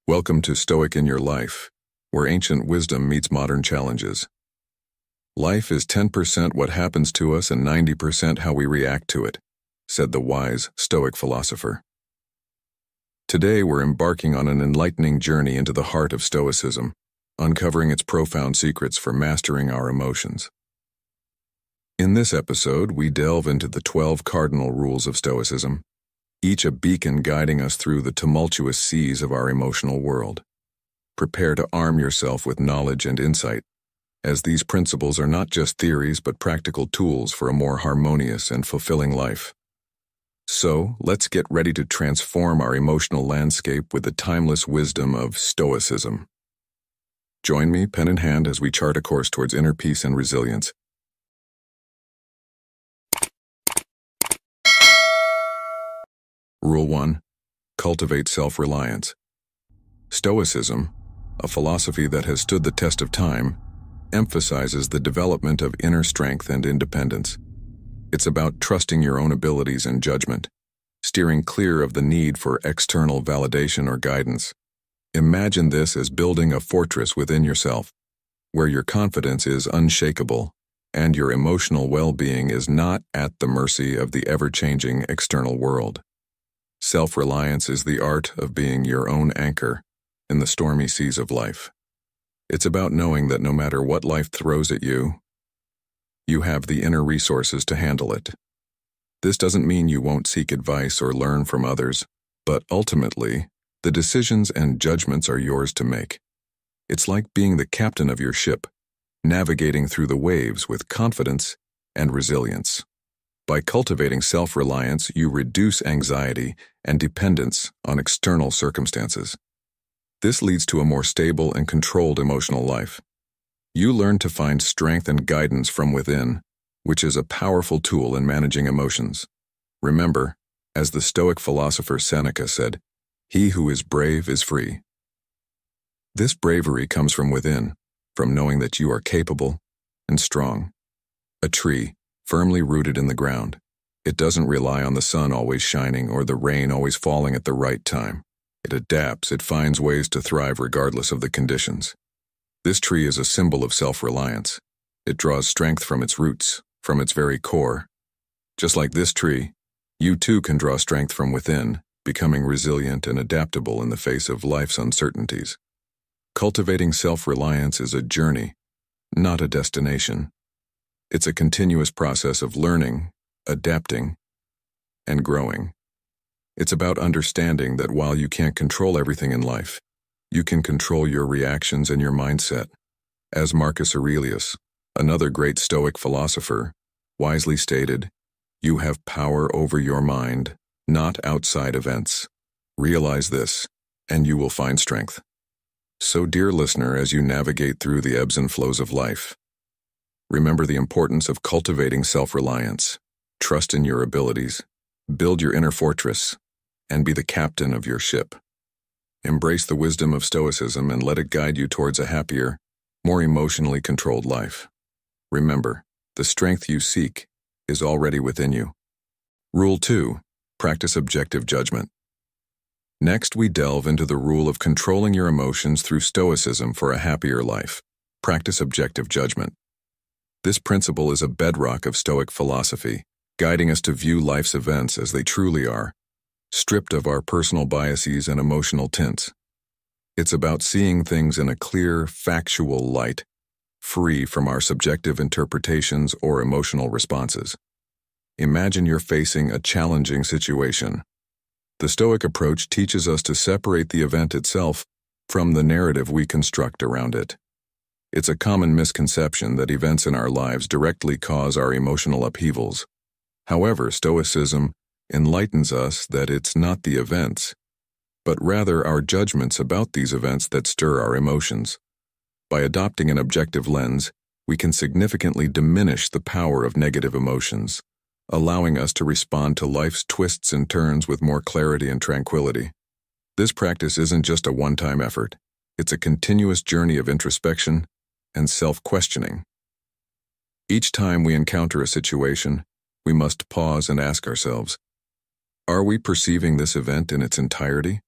Welcome to Stoic in Your Life, where ancient wisdom meets modern challenges. Life is 10% what happens to us and 90% how we react to it, said the wise Stoic philosopher. Today we're embarking on an enlightening journey into the heart of Stoicism, uncovering its profound secrets for mastering our emotions. In this episode, we delve into the 12 cardinal rules of Stoicism, each a beacon guiding us through the tumultuous seas of our emotional world. Prepare to arm yourself with knowledge and insight, as these principles are not just theories but practical tools for a more harmonious and fulfilling life. So, let's get ready to transform our emotional landscape with the timeless wisdom of Stoicism. Join me, pen in hand, as we chart a course towards inner peace and resilience. Rule 1. Cultivate self-reliance. Stoicism, a philosophy that has stood the test of time, emphasizes the development of inner strength and independence. It's about trusting your own abilities and judgment, steering clear of the need for external validation or guidance. Imagine this as building a fortress within yourself, where your confidence is unshakable and your emotional well-being is not at the mercy of the ever-changing external world. Self-reliance is the art of being your own anchor in the stormy seas of life. It's about knowing that no matter what life throws at you, you have the inner resources to handle it. This doesn't mean you won't seek advice or learn from others, but ultimately, the decisions and judgments are yours to make. It's like being the captain of your ship, navigating through the waves with confidence and resilience. By cultivating self-reliance, you reduce anxiety and dependence on external circumstances. This leads to a more stable and controlled emotional life. You learn to find strength and guidance from within, which is a powerful tool in managing emotions. Remember, as the Stoic philosopher Seneca said, "He who is brave is free." This bravery comes from within, from knowing that you are capable and strong. A tree, firmly rooted in the ground. It doesn't rely on the sun always shining or the rain always falling at the right time. It adapts, it finds ways to thrive regardless of the conditions. This tree is a symbol of self-reliance. It draws strength from its roots, from its very core. Just like this tree, you too can draw strength from within, becoming resilient and adaptable in the face of life's uncertainties. Cultivating self-reliance is a journey, not a destination. It's a continuous process of learning, adapting, and growing. It's about understanding that while you can't control everything in life, you can control your reactions and your mindset. As Marcus Aurelius, another great Stoic philosopher, wisely stated, "You have power over your mind, not outside events." Realize this, and you will find strength. So, dear listener, as you navigate through the ebbs and flows of life, remember the importance of cultivating self-reliance. Trust in your abilities, build your inner fortress, and be the captain of your ship. Embrace the wisdom of Stoicism and let it guide you towards a happier, more emotionally controlled life. Remember, the strength you seek is already within you. Rule 2. Practice objective judgment. Next, we delve into the rule of controlling your emotions through Stoicism for a happier life. Practice objective judgment. This principle is a bedrock of Stoic philosophy, guiding us to view life's events as they truly are, stripped of our personal biases and emotional tints. It's about seeing things in a clear, factual light, free from our subjective interpretations or emotional responses. Imagine you're facing a challenging situation. The Stoic approach teaches us to separate the event itself from the narrative we construct around it. It's a common misconception that events in our lives directly cause our emotional upheavals. However, Stoicism enlightens us that it's not the events, but rather our judgments about these events that stir our emotions. By adopting an objective lens, we can significantly diminish the power of negative emotions, allowing us to respond to life's twists and turns with more clarity and tranquility. This practice isn't just a one-time effort. It's a continuous journey of introspection and self-questioning. Each time we encounter a situation, we must pause and ask ourselves, are we perceiving this event in its entirety?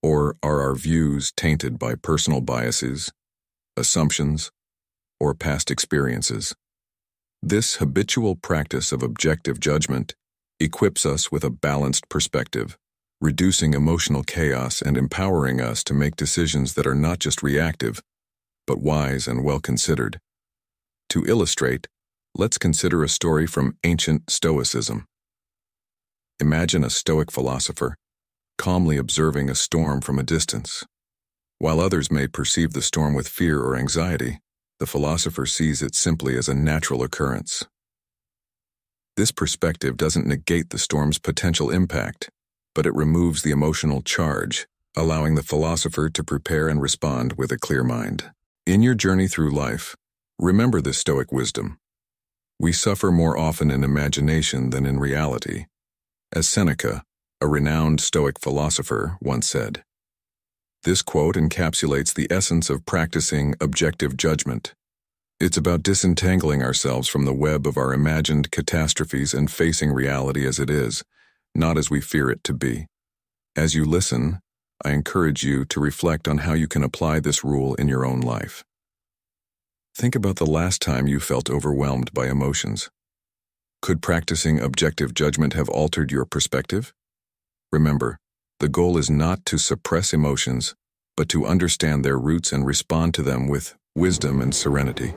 Or are our views tainted by personal biases, assumptions, or past experiences? This habitual practice of objective judgment equips us with a balanced perspective, reducing emotional chaos and empowering us to make decisions that are not just reactive, but wise and well considered. To illustrate, let's consider a story from ancient Stoicism. Imagine a Stoic philosopher calmly observing a storm from a distance. While others may perceive the storm with fear or anxiety, the philosopher sees it simply as a natural occurrence. This perspective doesn't negate the storm's potential impact, but it removes the emotional charge, allowing the philosopher to prepare and respond with a clear mind. In your journey through life, remember this Stoic wisdom. We suffer more often in imagination than in reality. As Seneca, a renowned Stoic philosopher, once said. This quote encapsulates the essence of practicing objective judgment. It's about disentangling ourselves from the web of our imagined catastrophes and facing reality as it is, not as we fear it to be. As you listen, I encourage you to reflect on how you can apply this rule in your own life. Think about the last time you felt overwhelmed by emotions. Could practicing objective judgment have altered your perspective? Remember, the goal is not to suppress emotions, but to understand their roots and respond to them with wisdom and serenity.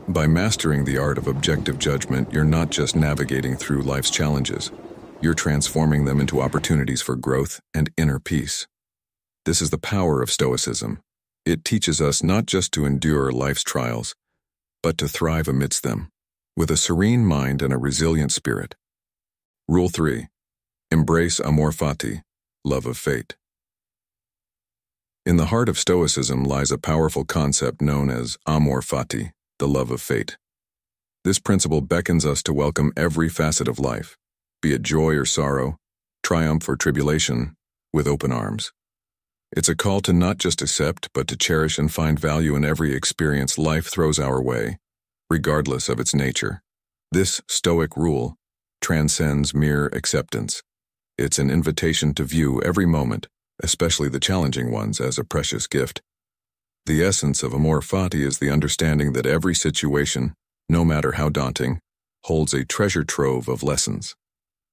By mastering the art of objective judgment, you're not just navigating through life's challenges, you're transforming them into opportunities for growth and inner peace. This is the power of Stoicism. It teaches us not just to endure life's trials, but to thrive amidst them, with a serene mind and a resilient spirit. Rule 3. Embrace amor fati, love of fate. In the heart of Stoicism lies a powerful concept known as amor fati, the love of fate. This principle beckons us to welcome every facet of life, be it joy or sorrow, triumph or tribulation, with open arms. It's a call to not just accept, but to cherish and find value in every experience life throws our way, regardless of its nature. This Stoic rule transcends mere acceptance. It's an invitation to view every moment, especially the challenging ones, as a precious gift. The essence of amor fati is the understanding that every situation, no matter how daunting, holds a treasure trove of lessons.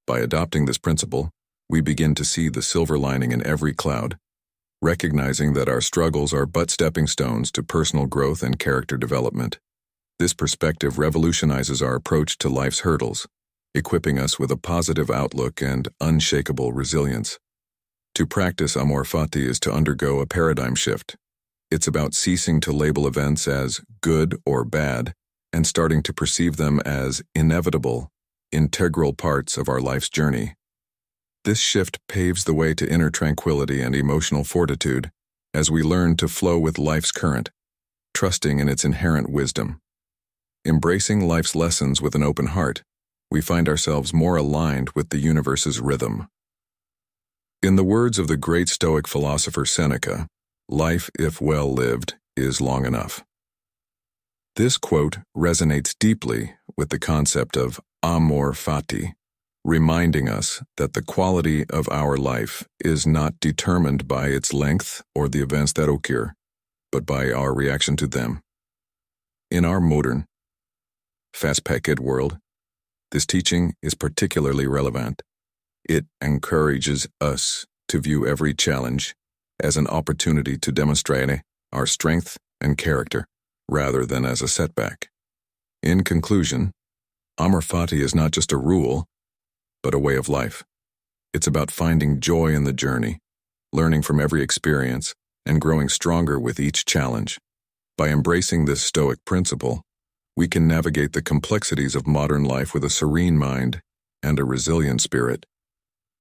By adopting this principle, we begin to see the silver lining in every cloud, recognizing that our struggles are but stepping stones to personal growth and character development. This perspective revolutionizes our approach to life's hurdles, equipping us with a positive outlook and unshakable resilience. To practice amor fati is to undergo a paradigm shift. It's about ceasing to label events as good or bad and starting to perceive them as inevitable, integral parts of our life's journey. This shift paves the way to inner tranquility and emotional fortitude as we learn to flow with life's current, trusting in its inherent wisdom. Embracing life's lessons with an open heart, we find ourselves more aligned with the universe's rhythm. In the words of the great Stoic philosopher Seneca, life, if well lived, is long enough. This quote resonates deeply with the concept of amor fati, reminding us that the quality of our life is not determined by its length or the events that occur, but by our reaction to them. In our modern, fast-paced world, this teaching is particularly relevant. It encourages us to view every challenge as an opportunity to demonstrate our strength and character, rather than as a setback. In conclusion, amor fati is not just a rule, but a way of life. It's about finding joy in the journey, learning from every experience, and growing stronger with each challenge. By embracing this Stoic principle, we can navigate the complexities of modern life with a serene mind and a resilient spirit,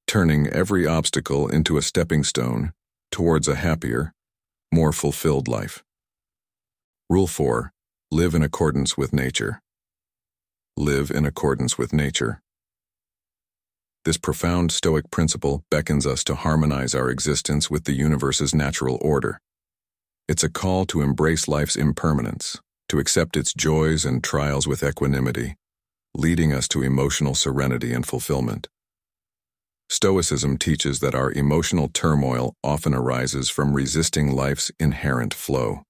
turning every obstacle into a stepping stone towards a happier, more fulfilled life. Rule 4. Live in accordance with nature. Live in accordance with nature. This profound Stoic principle beckons us to harmonize our existence with the universe's natural order. It's a call to embrace life's impermanence, to accept its joys and trials with equanimity, leading us to emotional serenity and fulfillment. Stoicism teaches that our emotional turmoil often arises from resisting life's inherent flow.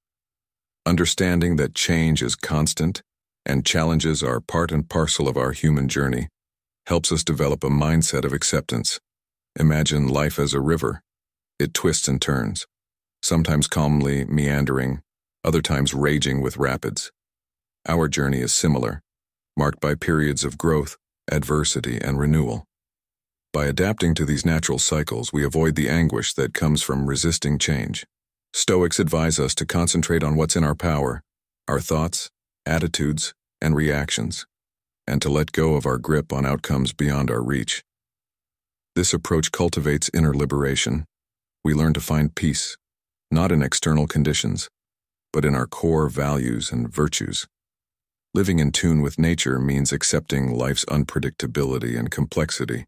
Understanding that change is constant and challenges are part and parcel of our human journey helps us develop a mindset of acceptance. Imagine life as a river. It twists and turns, sometimes calmly meandering, other times raging with rapids. Our journey is similar, marked by periods of growth, adversity, and renewal. By adapting to these natural cycles, we avoid the anguish that comes from resisting change. Stoics advise us to concentrate on what's in our power, our thoughts, attitudes, and reactions, and to let go of our grip on outcomes beyond our reach. This approach cultivates inner liberation. We learn to find peace, not in external conditions, but in our core values and virtues. Living in tune with nature means accepting life's unpredictability and complexity,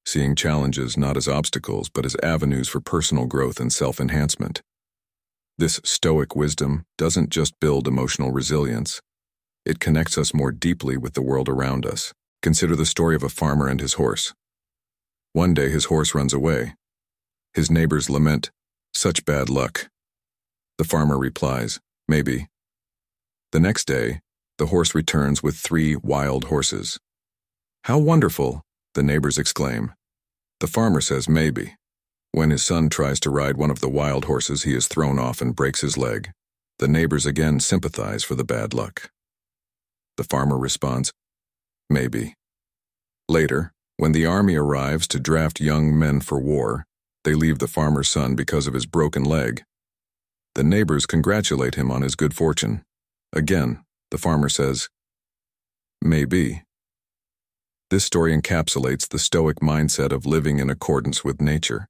seeing challenges not as obstacles but as avenues for personal growth and self-enhancement. This Stoic wisdom doesn't just build emotional resilience, it connects us more deeply with the world around us. Consider the story of a farmer and his horse. One day his horse runs away. His neighbors lament, "Such bad luck." The farmer replies, "Maybe." The next day, the horse returns with 3 wild horses. "How wonderful," the neighbors exclaim. The farmer says, "Maybe." When his son tries to ride one of the wild horses, he is thrown off and breaks his leg. The neighbors again sympathize for the bad luck. The farmer responds, "Maybe." Later, when the army arrives to draft young men for war, they leave the farmer's son because of his broken leg. The neighbors congratulate him on his good fortune. Again, the farmer says, "Maybe." This story encapsulates the Stoic mindset of living in accordance with nature.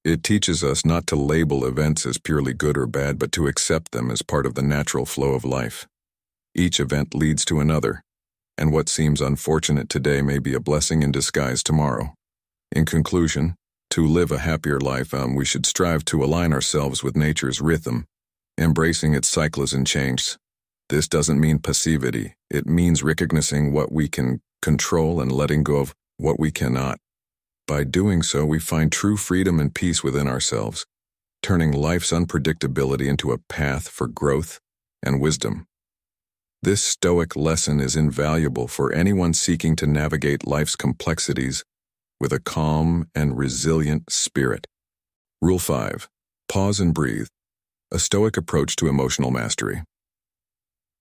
It teaches us not to label events as purely good or bad, but to accept them as part of the natural flow of life. Each event leads to another, and what seems unfortunate today may be a blessing in disguise tomorrow. In conclusion, to live a happier life, we should strive to align ourselves with nature's rhythm, embracing its cycles and changes. This doesn't mean passivity. It means recognizing what we can control and letting go of what we cannot. By doing so, we find true freedom and peace within ourselves, turning life's unpredictability into a path for growth and wisdom. This Stoic lesson is invaluable for anyone seeking to navigate life's complexities with a calm and resilient spirit. Rule 5. Pause and breathe. A Stoic approach to emotional mastery.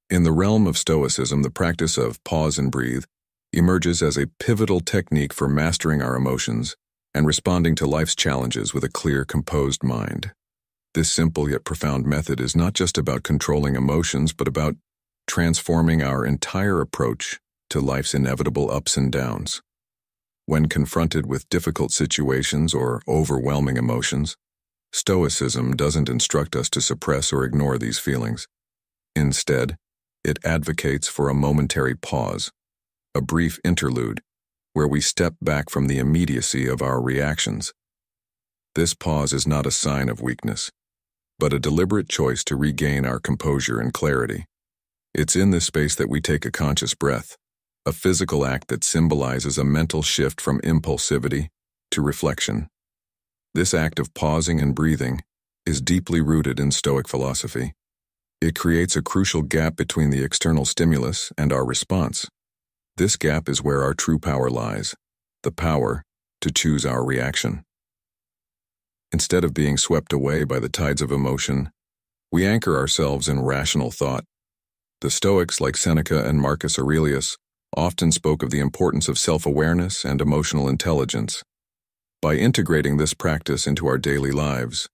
In the realm of Stoicism, the practice of pause and breathe emerges as a pivotal technique for mastering our emotions and responding to life's challenges with a clear, composed mind. This simple yet profound method is not just about controlling emotions, but about transforming our entire approach to life's inevitable ups and downs. When confronted with difficult situations or overwhelming emotions, Stoicism doesn't instruct us to suppress or ignore these feelings. Instead, it advocates for a momentary pause, a brief interlude, where we step back from the immediacy of our reactions. This pause is not a sign of weakness, but a deliberate choice to regain our composure and clarity. It's in this space that we take a conscious breath, a physical act that symbolizes a mental shift from impulsivity to reflection. This act of pausing and breathing is deeply rooted in Stoic philosophy. It creates a crucial gap between the external stimulus and our response. This gap is where our true power lies, the power to choose our reaction. Instead of being swept away by the tides of emotion, we anchor ourselves in rational thought. The Stoics, like Seneca and Marcus Aurelius, often spoke of the importance of self-awareness and emotional intelligence. By integrating this practice into our daily lives,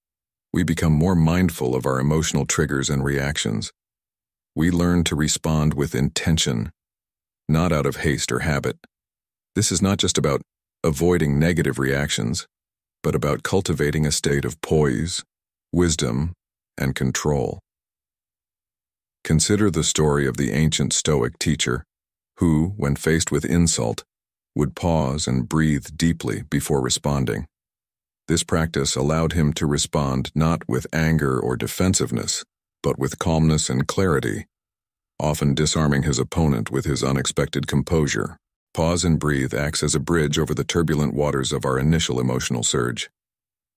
we become more mindful of our emotional triggers and reactions. We learn to respond with intention, not out of haste or habit. This is not just about avoiding negative reactions, but about cultivating a state of poise, wisdom, and control. Consider the story of the ancient Stoic teacher who, when faced with insult, would pause and breathe deeply before responding. This practice allowed him to respond not with anger or defensiveness, but with calmness and clarity, often disarming his opponent with his unexpected composure. Pause and breathe acts as a bridge over the turbulent waters of our initial emotional surge.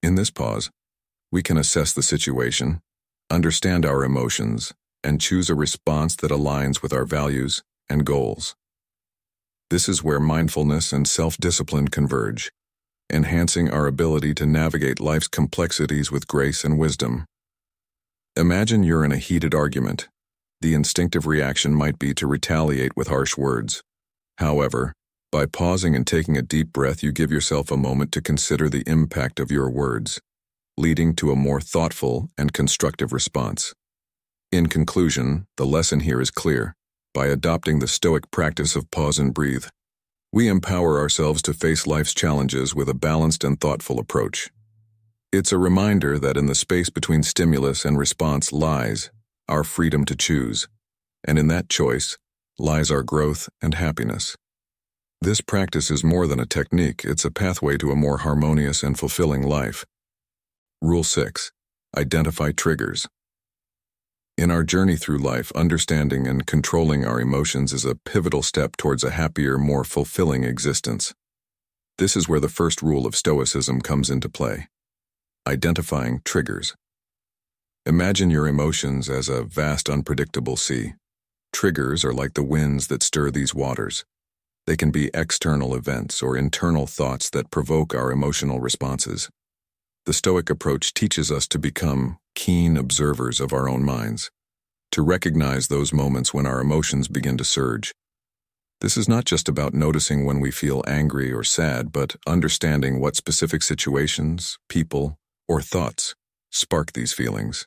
In this pause, we can assess the situation, understand our emotions, and choose a response that aligns with our values and goals. This is where mindfulness and self-discipline converge, enhancing our ability to navigate life's complexities with grace and wisdom. Imagine you're in a heated argument. The instinctive reaction might be to retaliate with harsh words. However, by pausing and taking a deep breath, you give yourself a moment to consider the impact of your words, leading to a more thoughtful and constructive response. In conclusion, the lesson here is clear. By adopting the Stoic practice of pause and breathe, we empower ourselves to face life's challenges with a balanced and thoughtful approach. It's a reminder that in the space between stimulus and response lies our freedom to choose, and in that choice lies our growth and happiness. This practice is more than a technique, it's a pathway to a more harmonious and fulfilling life. Rule 6. Identify triggers. In our journey through life, understanding and controlling our emotions is a pivotal step towards a happier, more fulfilling existence. This is where the first rule of Stoicism comes into play. Identifying triggers. Imagine your emotions as a vast, unpredictable sea. Triggers are like the winds that stir these waters. They can be external events or internal thoughts that provoke our emotional responses. The Stoic approach teaches us to become keen observers of our own minds, to recognize those moments when our emotions begin to surge. This is not just about noticing when we feel angry or sad, but understanding what specific situations, people, or thoughts spark these feelings.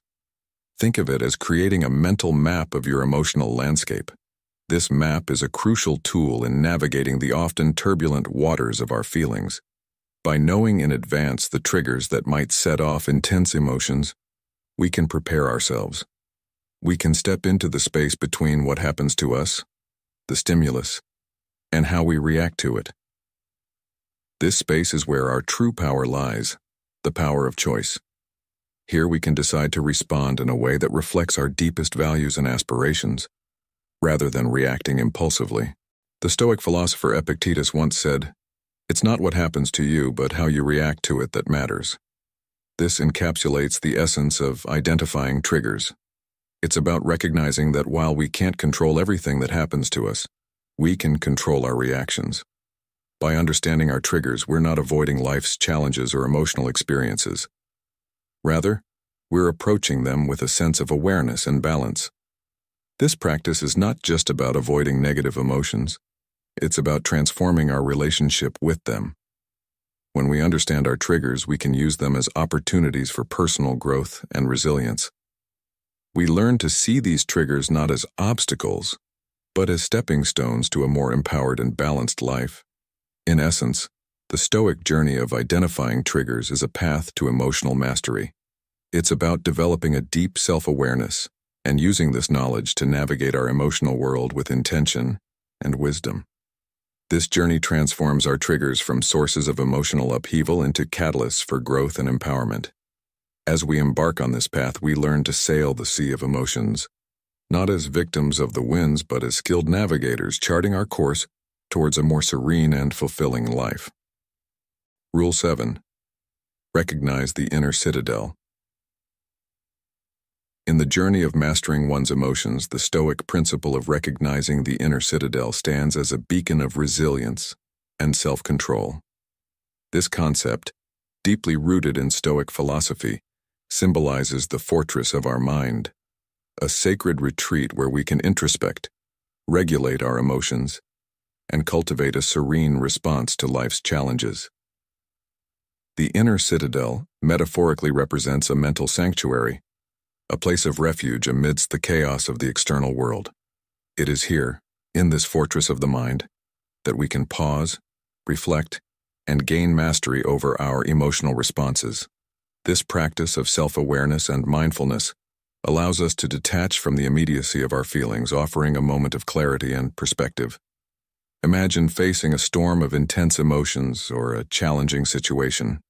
Think of it as creating a mental map of your emotional landscape. This map is a crucial tool in navigating the often turbulent waters of our feelings. By knowing in advance the triggers that might set off intense emotions, we can prepare ourselves. We can step into the space between what happens to us, the stimulus, and how we react to it. This space is where our true power lies, the power of choice. Here we can decide to respond in a way that reflects our deepest values and aspirations, rather than reacting impulsively. The Stoic philosopher Epictetus once said, "It's not what happens to you, but how you react to it that matters." This encapsulates the essence of identifying triggers. It's about recognizing that while we can't control everything that happens to us, we can control our reactions. By understanding our triggers, we're not avoiding life's challenges or emotional experiences. Rather, we're approaching them with a sense of awareness and balance. This practice is not just about avoiding negative emotions. It's about transforming our relationship with them. When we understand our triggers, we can use them as opportunities for personal growth and resilience. We learn to see these triggers not as obstacles, but as stepping stones to a more empowered and balanced life. In essence, the Stoic journey of identifying triggers is a path to emotional mastery. It's about developing a deep self-awareness and using this knowledge to navigate our emotional world with intention and wisdom. This journey transforms our triggers from sources of emotional upheaval into catalysts for growth and empowerment. As we embark on this path, we learn to sail the sea of emotions, not as victims of the winds, but as skilled navigators charting our course towards a more serene and fulfilling life. Rule 7. Recognize the inner citadel. In the journey of mastering one's emotions, the Stoic principle of recognizing the inner citadel stands as a beacon of resilience and self-control. This concept, deeply rooted in Stoic philosophy, symbolizes the fortress of our mind, a sacred retreat where we can introspect, regulate our emotions, and cultivate a serene response to life's challenges. The inner citadel metaphorically represents a mental sanctuary, a place of refuge amidst the chaos of the external world. It is here, in this fortress of the mind, that we can pause, reflect, and gain mastery over our emotional responses. This practice of self-awareness and mindfulness allows us to detach from the immediacy of our feelings, offering a moment of clarity and perspective. Imagine facing a storm of intense emotions or a challenging situation.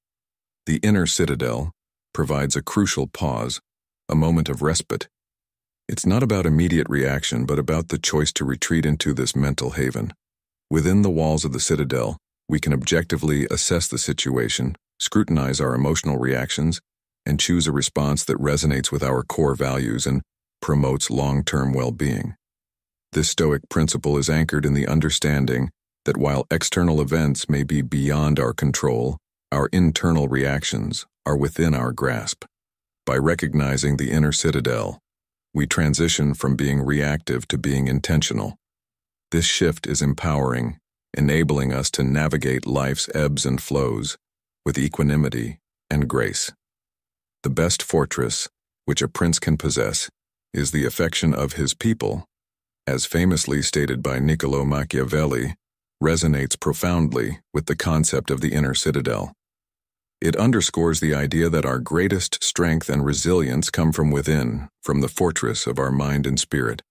The inner citadel provides a crucial pause, a moment of respite. It's not about immediate reaction, but about the choice to retreat into this mental haven. Within the walls of the citadel, we can objectively assess the situation, scrutinize our emotional reactions, and choose a response that resonates with our core values and promotes long-term well-being. This Stoic principle is anchored in the understanding that while external events may be beyond our control, our internal reactions are within our grasp. By recognizing the inner citadel, we transition from being reactive to being intentional. This shift is empowering, enabling us to navigate life's ebbs and flows with equanimity and grace. The best fortress which a prince can possess is the affection of his people, as famously stated by Niccolò Machiavelli, resonates profoundly with the concept of the inner citadel. It underscores the idea that our greatest strength and resilience come from within, from the fortress of our mind and spirit.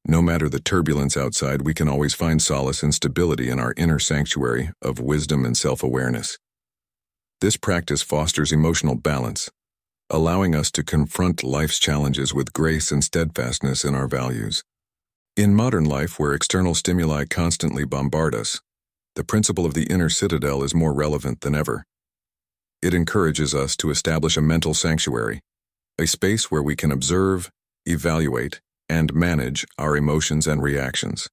No matter the turbulence outside, we can always find solace and stability in our inner sanctuary of wisdom and self-awareness. This practice fosters emotional balance, allowing us to confront life's challenges with grace and steadfastness in our values. In modern life, where external stimuli constantly bombard us, the principle of the inner citadel is more relevant than ever. It encourages us to establish a mental sanctuary, a space where we can observe, evaluate, and manage our emotions and reactions.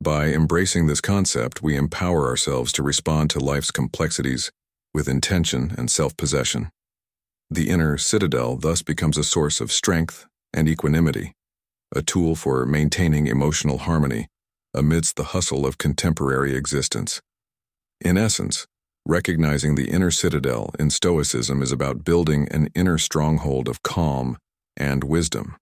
By embracing this concept, we empower ourselves to respond to life's complexities with intention and self-possession. The inner citadel thus becomes a source of strength and equanimity, a tool for maintaining emotional harmony amidst the hustle of contemporary existence. In essence, recognizing the inner citadel in Stoicism is about building an inner stronghold of calm and wisdom.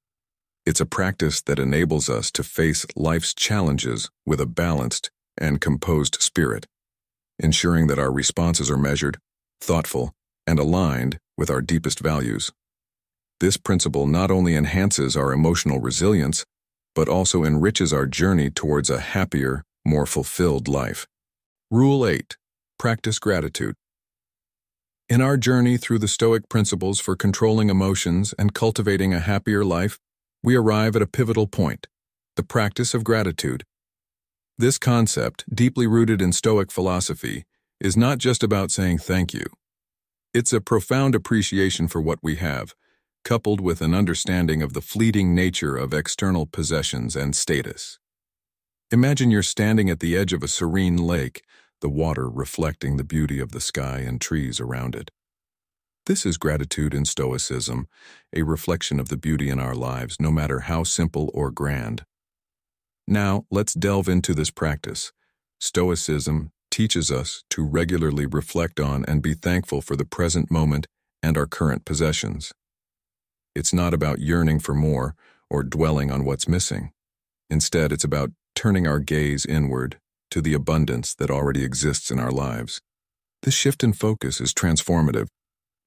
It's a practice that enables us to face life's challenges with a balanced and composed spirit, ensuring that our responses are measured, thoughtful, and aligned with our deepest values. This principle not only enhances our emotional resilience, but also enriches our journey towards a happier, more fulfilled life. Rule 8. Practice gratitude. In our journey through the Stoic principles for controlling emotions and cultivating a happier life, we arrive at a pivotal point: the practice of gratitude. This concept, deeply rooted in Stoic philosophy, is not just about saying thank you. It's a profound appreciation for what we have, coupled with an understanding of the fleeting nature of external possessions and status. Imagine you're standing at the edge of a serene lake, the water reflecting the beauty of the sky and trees around it. This is gratitude in Stoicism, a reflection of the beauty in our lives, no matter how simple or grand. Now, let's delve into this practice. Stoicism teaches us to regularly reflect on and be thankful for the present moment and our current possessions. It's not about yearning for more or dwelling on what's missing. Instead, it's about turning our gaze inward to the abundance that already exists in our lives. This shift in focus is transformative.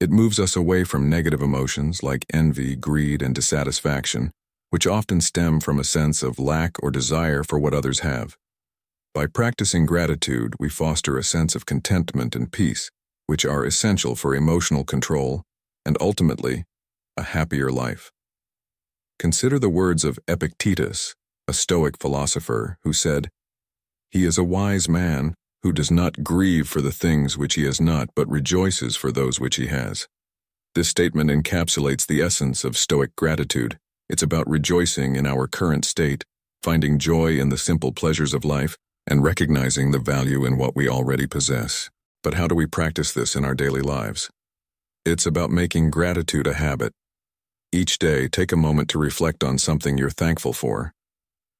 It moves us away from negative emotions like envy, greed, and dissatisfaction, which often stem from a sense of lack or desire for what others have. By practicing gratitude, we foster a sense of contentment and peace, which are essential for emotional control and ultimately, a happier life. Consider the words of Epictetus, a Stoic philosopher, who said, "He is a wise man who does not grieve for the things which he has not, but rejoices for those which he has." This statement encapsulates the essence of Stoic gratitude. It's about rejoicing in our current state, finding joy in the simple pleasures of life, and recognizing the value in what we already possess. But how do we practice this in our daily lives? It's about making gratitude a habit. Each day, take a moment to reflect on something you're thankful for.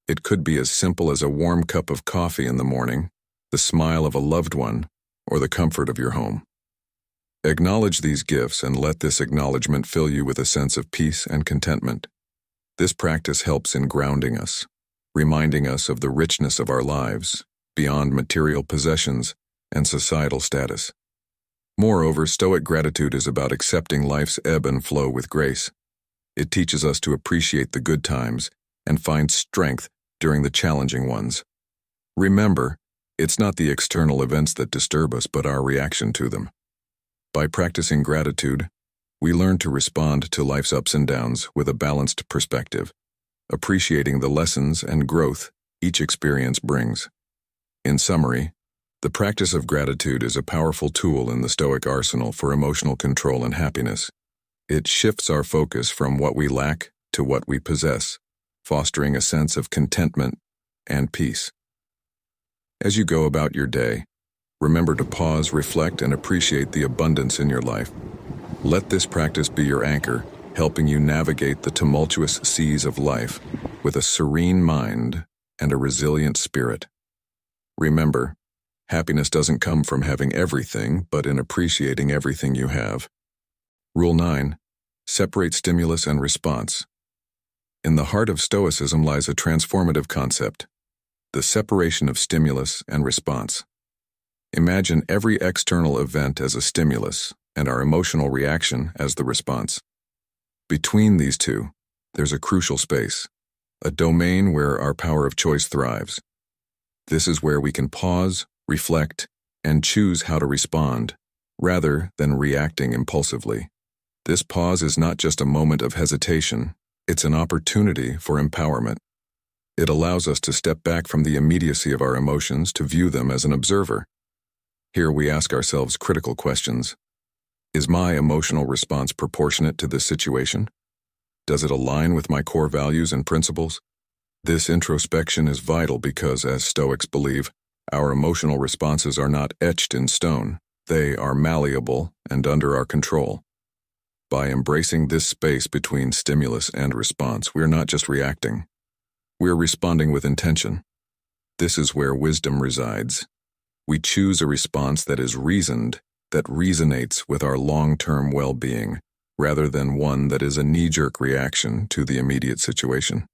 It could be as simple as a warm cup of coffee in the morning, the smile of a loved one, or the comfort of your home. Acknowledge these gifts and let this acknowledgement fill you with a sense of peace and contentment. This practice helps in grounding us, reminding us of the richness of our lives, beyond material possessions and societal status. Moreover, Stoic gratitude is about accepting life's ebb and flow with grace. It teaches us to appreciate the good times and find strength during the challenging ones. Remember, it's not the external events that disturb us, but our reaction to them. By practicing gratitude, we learn to respond to life's ups and downs with a balanced perspective, appreciating the lessons and growth each experience brings. In summary, the practice of gratitude is a powerful tool in the Stoic arsenal for emotional control and happiness. It shifts our focus from what we lack to what we possess, fostering a sense of contentment and peace. As you go about your day, remember to pause, reflect, and appreciate the abundance in your life. Let this practice be your anchor, helping you navigate the tumultuous seas of life with a serene mind and a resilient spirit. Remember, happiness doesn't come from having everything, but in appreciating everything you have. Rule 9. Separate stimulus and response. In the heart of Stoicism lies a transformative concept: the separation of stimulus and response. Imagine every external event as a stimulus and our emotional reaction as the response. Between these two, there's a crucial space, a domain where our power of choice thrives. This is where we can pause, reflect, and choose how to respond, rather than reacting impulsively. This pause is not just a moment of hesitation, it's an opportunity for empowerment. It allows us to step back from the immediacy of our emotions to view them as an observer. Here we ask ourselves critical questions. Is my emotional response proportionate to this situation? Does it align with my core values and principles? This introspection is vital because, as Stoics believe, our emotional responses are not etched in stone. They are malleable and under our control. By embracing this space between stimulus and response, we're not just reacting. We're responding with intention. This is where wisdom resides. We choose a response that is reasoned, that resonates with our long-term well-being, rather than one that is a knee-jerk reaction to the immediate situation.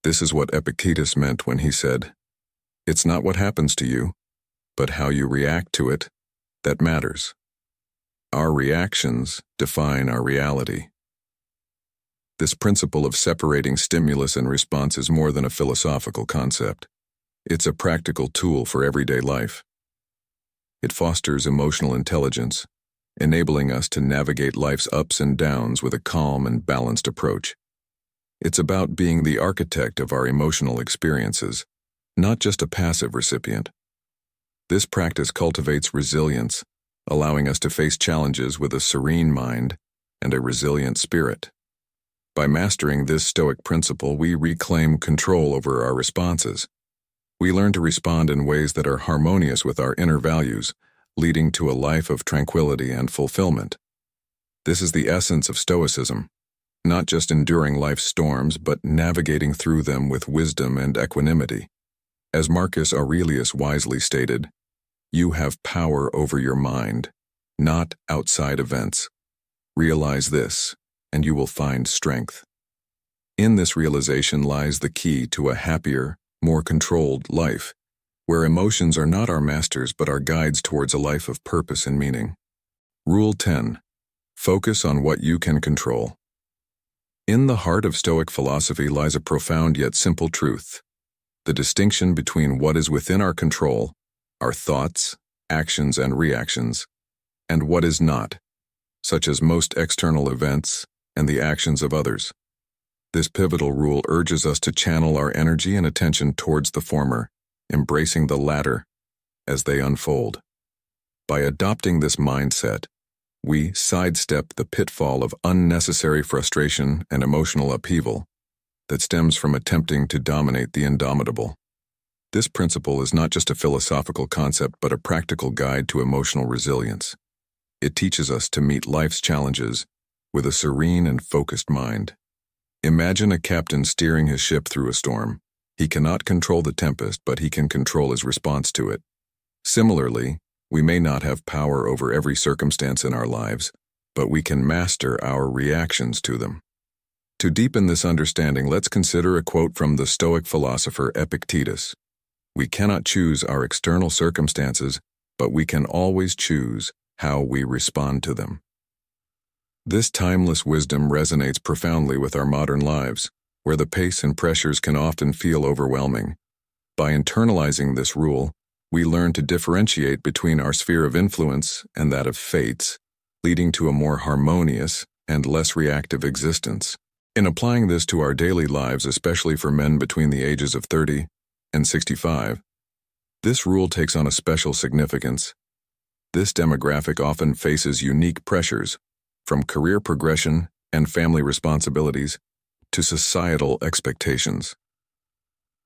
This is what Epictetus meant when he said, "It's not what happens to you, but how you react to it that matters." Our reactions define our reality. This principle of separating stimulus and response is more than a philosophical concept. It's a practical tool for everyday life. It fosters emotional intelligence, enabling us to navigate life's ups and downs with a calm and balanced approach. It's about being the architect of our emotional experiences, not just a passive recipient. This practice cultivates resilience, allowing us to face challenges with a serene mind and a resilient spirit. By mastering this Stoic principle, we reclaim control over our responses. We learn to respond in ways that are harmonious with our inner values, leading to a life of tranquility and fulfillment. This is the essence of Stoicism, not just enduring life's storms, but navigating through them with wisdom and equanimity. As Marcus Aurelius wisely stated, "You have power over your mind, not outside events. Realize this, and you will find strength." In this realization lies the key to a happier, more controlled life, where emotions are not our masters but our guides towards a life of purpose and meaning. Rule 10. Focus on what you can control. In the heart of Stoic philosophy lies a profound yet simple truth: the distinction between what is within our control, our thoughts, actions, and reactions, and what is not, such as most external events and the actions of others. This pivotal rule urges us to channel our energy and attention towards the former, embracing the latter as they unfold. By adopting this mindset, we sidestep the pitfall of unnecessary frustration and emotional upheaval that stems from attempting to dominate the indomitable. This principle is not just a philosophical concept but a practical guide to emotional resilience. It teaches us to meet life's challenges with a serene and focused mind. Imagine a captain steering his ship through a storm. He cannot control the tempest, but he can control his response to it. Similarly, we may not have power over every circumstance in our lives, but we can master our reactions to them. To deepen this understanding, let's consider a quote from the Stoic philosopher Epictetus. "We cannot choose our external circumstances, but we can always choose how we respond to them." This timeless wisdom resonates profoundly with our modern lives, where the pace and pressures can often feel overwhelming. By internalizing this rule, we learn to differentiate between our sphere of influence and that of fates, leading to a more harmonious and less reactive existence. In applying this to our daily lives, especially for men between the ages of 30 and 65, This rule takes on a special significance. This demographic often faces unique pressures, from career progression and family responsibilities to societal expectations.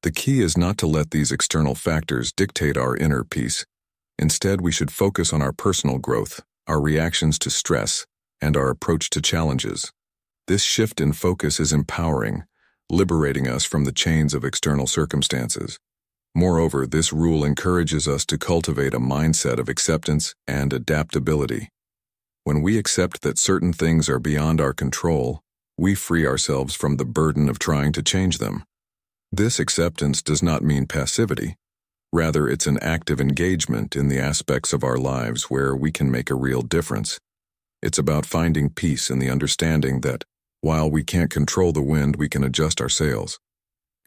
The key is not to let these external factors dictate our inner peace. Instead, we should focus on our personal growth, our reactions to stress, and our approach to challenges. This shift in focus is empowering, liberating us from the chains of external circumstances. Moreover, this rule encourages us to cultivate a mindset of acceptance and adaptability. When we accept that certain things are beyond our control, we free ourselves from the burden of trying to change them. This acceptance does not mean passivity. Rather, it's an active engagement in the aspects of our lives where we can make a real difference. It's about finding peace in the understanding that, while we can't control the wind, we can adjust our sails.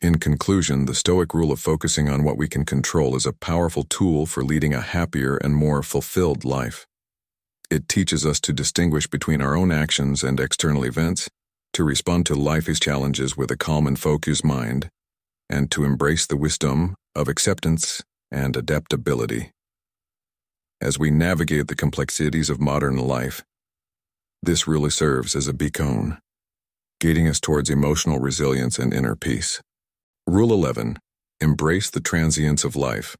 In conclusion, the Stoic rule of focusing on what we can control is a powerful tool for leading a happier and more fulfilled life. It teaches us to distinguish between our own actions and external events, to respond to life's challenges with a calm and focused mind, and to embrace the wisdom of acceptance and adaptability. As we navigate the complexities of modern life, this really serves as a beacon, guiding us towards emotional resilience and inner peace. Rule 11. Embrace the transience of life.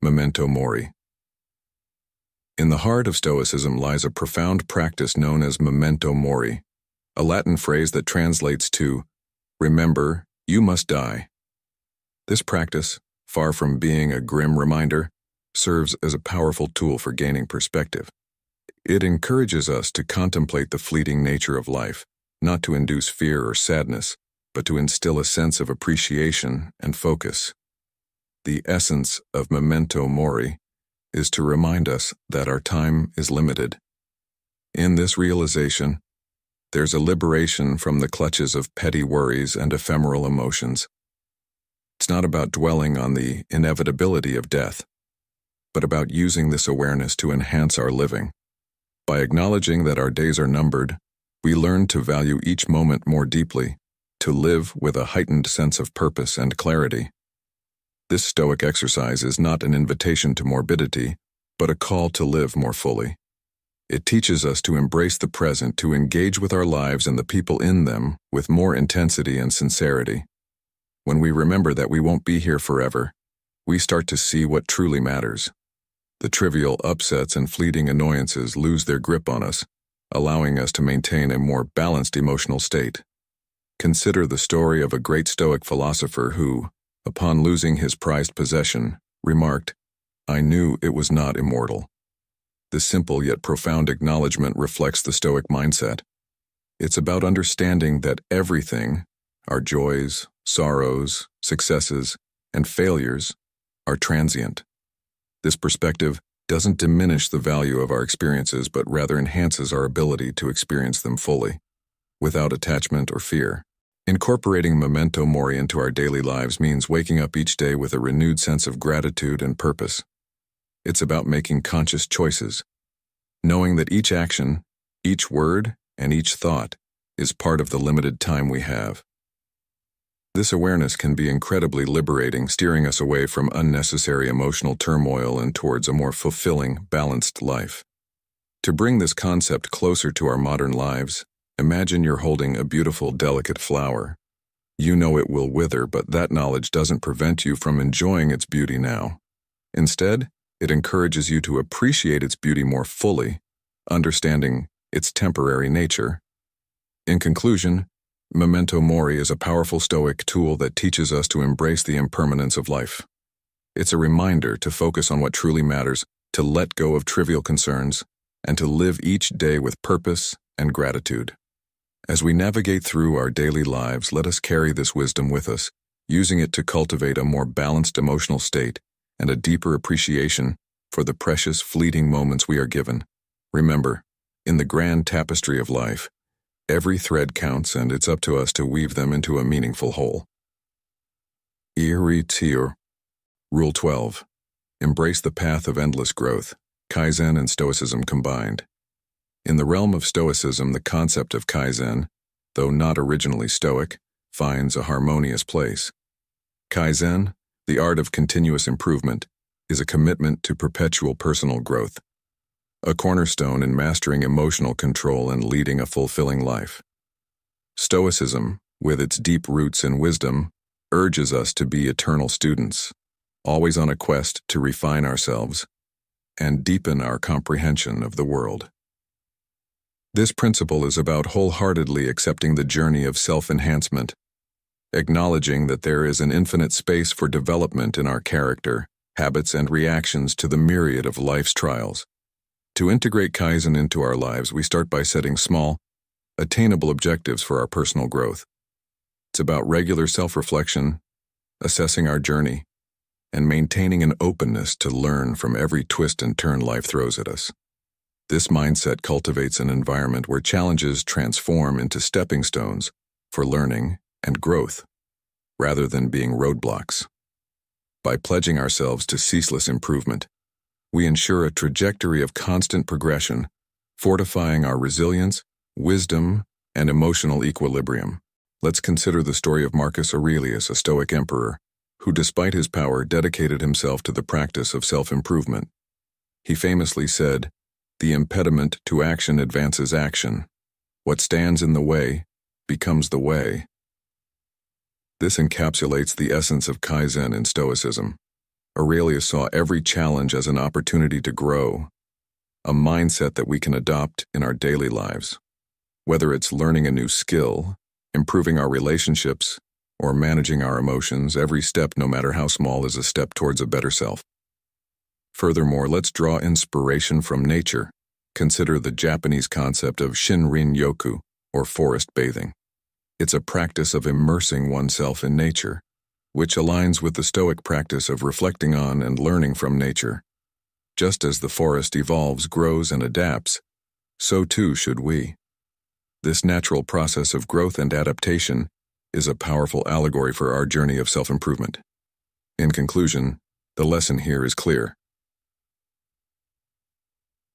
Memento mori. In the heart of Stoicism lies a profound practice known as memento mori, a Latin phrase that translates to, "Remember, you must die." This practice, far from being a grim reminder, serves as a powerful tool for gaining perspective. It encourages us to contemplate the fleeting nature of life, not to induce fear or sadness, but to instill a sense of appreciation and focus. The essence of memento mori is to remind us that our time is limited. In this realization, there's a liberation from the clutches of petty worries and ephemeral emotions. It's not about dwelling on the inevitability of death, but about using this awareness to enhance our living. By acknowledging that our days are numbered, we learn to value each moment more deeply, to live with a heightened sense of purpose and clarity. This Stoic exercise is not an invitation to morbidity, but a call to live more fully. It teaches us to embrace the present, to engage with our lives and the people in them with more intensity and sincerity. When we remember that we won't be here forever, we start to see what truly matters. The trivial upsets and fleeting annoyances lose their grip on us, allowing us to maintain a more balanced emotional state. Consider the story of a great Stoic philosopher who, upon losing his prized possession, remarked, "I knew it was not immortal." This simple yet profound acknowledgement reflects the Stoic mindset. It's about understanding that everything, our joys, sorrows, successes, and failures, are transient. This perspective doesn't diminish the value of our experiences, but rather enhances our ability to experience them fully, without attachment or fear. Incorporating memento mori into our daily lives means waking up each day with a renewed sense of gratitude and purpose. It's about making conscious choices, knowing that each action, each word, and each thought is part of the limited time we have. This awareness can be incredibly liberating, steering us away from unnecessary emotional turmoil and towards a more fulfilling, balanced life. To bring this concept closer to our modern lives, imagine you're holding a beautiful, delicate flower. You know it will wither, but that knowledge doesn't prevent you from enjoying its beauty now. Instead, it encourages you to appreciate its beauty more fully, understanding its temporary nature. In conclusion, memento mori is a powerful Stoic tool that teaches us to embrace the impermanence of life. It's a reminder to focus on what truly matters, to let go of trivial concerns, and to live each day with purpose and gratitude. As we navigate through our daily lives, let us carry this wisdom with us, using it to cultivate a more balanced emotional state and a deeper appreciation for the precious, fleeting moments we are given. Remember, in the grand tapestry of life, every thread counts, and it's up to us to weave them into a meaningful whole. Ieri. Rule 12. Embrace the path of endless growth, Kaizen and Stoicism combined. In the realm of Stoicism, the concept of Kaizen, though not originally Stoic, finds a harmonious place. Kaizen, the art of continuous improvement, is a commitment to perpetual personal growth, a cornerstone in mastering emotional control and leading a fulfilling life. Stoicism, with its deep roots in wisdom, urges us to be eternal students, always on a quest to refine ourselves and deepen our comprehension of the world. This principle is about wholeheartedly accepting the journey of self-enhancement, acknowledging that there is an infinite space for development in our character, habits, and reactions to the myriad of life's trials. To integrate Kaizen into our lives, we start by setting small, attainable objectives for our personal growth. It's about regular self-reflection, assessing our journey, and maintaining an openness to learn from every twist and turn life throws at us. This mindset cultivates an environment where challenges transform into stepping stones for learning and growth, rather than being roadblocks. By pledging ourselves to ceaseless improvement, we ensure a trajectory of constant progression, fortifying our resilience, wisdom, and emotional equilibrium. Let's consider the story of Marcus Aurelius, a Stoic emperor, who despite his power dedicated himself to the practice of self-improvement. He famously said, "The impediment to action advances action. What stands in the way becomes the way." This encapsulates the essence of Kaizen in Stoicism. Aurelius saw every challenge as an opportunity to grow, a mindset that we can adopt in our daily lives. Whether it's learning a new skill, improving our relationships, or managing our emotions, every step, no matter how small, is a step towards a better self. Furthermore, let's draw inspiration from nature. Consider the Japanese concept of Shinrin-yoku, or forest bathing. It's a practice of immersing oneself in nature, which aligns with the Stoic practice of reflecting on and learning from nature. Just as the forest evolves, grows, and adapts, so too should we. This natural process of growth and adaptation is a powerful allegory for our journey of self-improvement. In conclusion, the lesson here is clear.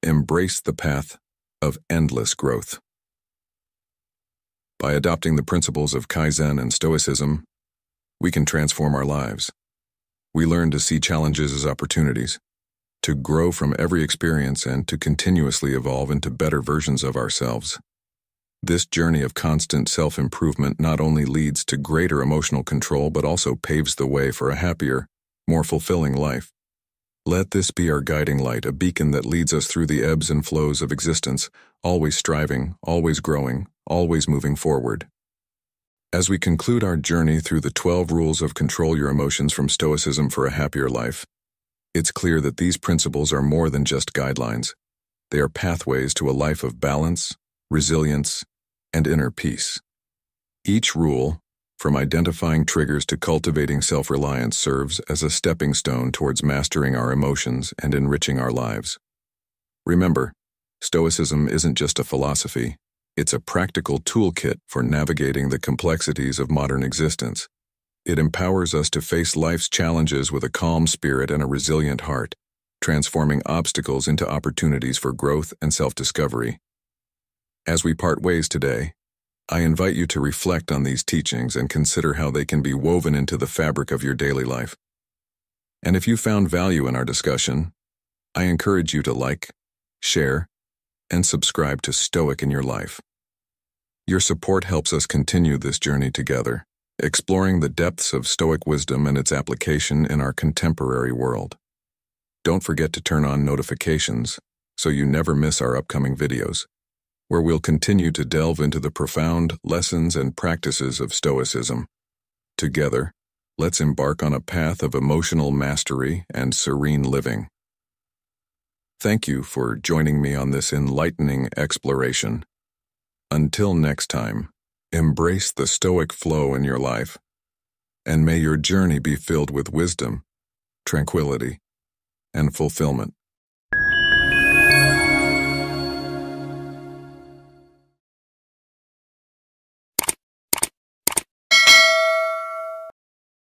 Embrace the path of endless growth. By adopting the principles of Kaizen and Stoicism, we can transform our lives. We learn to see challenges as opportunities, to grow from every experience, and to continuously evolve into better versions of ourselves. This journey of constant self-improvement not only leads to greater emotional control but also paves the way for a happier, more fulfilling life. Let this be our guiding light, a beacon that leads us through the ebbs and flows of existence, always striving, always growing, always moving forward. As we conclude our journey through the 12 rules of Control Your Emotions from Stoicism for a Happier Life, it's clear that these principles are more than just guidelines. They are pathways to a life of balance, resilience, and inner peace. Each rule, from identifying triggers to cultivating self-reliance, serves as a stepping stone towards mastering our emotions and enriching our lives. Remember, Stoicism isn't just a philosophy, it's a practical toolkit for navigating the complexities of modern existence. It empowers us to face life's challenges with a calm spirit and a resilient heart, transforming obstacles into opportunities for growth and self-discovery. As we part ways today, I invite you to reflect on these teachings and consider how they can be woven into the fabric of your daily life. And if you found value in our discussion, I encourage you to like, share, and subscribe to Stoic in Your Life. Your support helps us continue this journey together, exploring the depths of Stoic wisdom and its application in our contemporary world. Don't forget to turn on notifications so you never miss our upcoming videos, where we'll continue to delve into the profound lessons and practices of Stoicism. Together, let's embark on a path of emotional mastery and serene living. Thank you for joining me on this enlightening exploration. Until next time, embrace the Stoic flow in your life, and may your journey be filled with wisdom, tranquility, and fulfillment.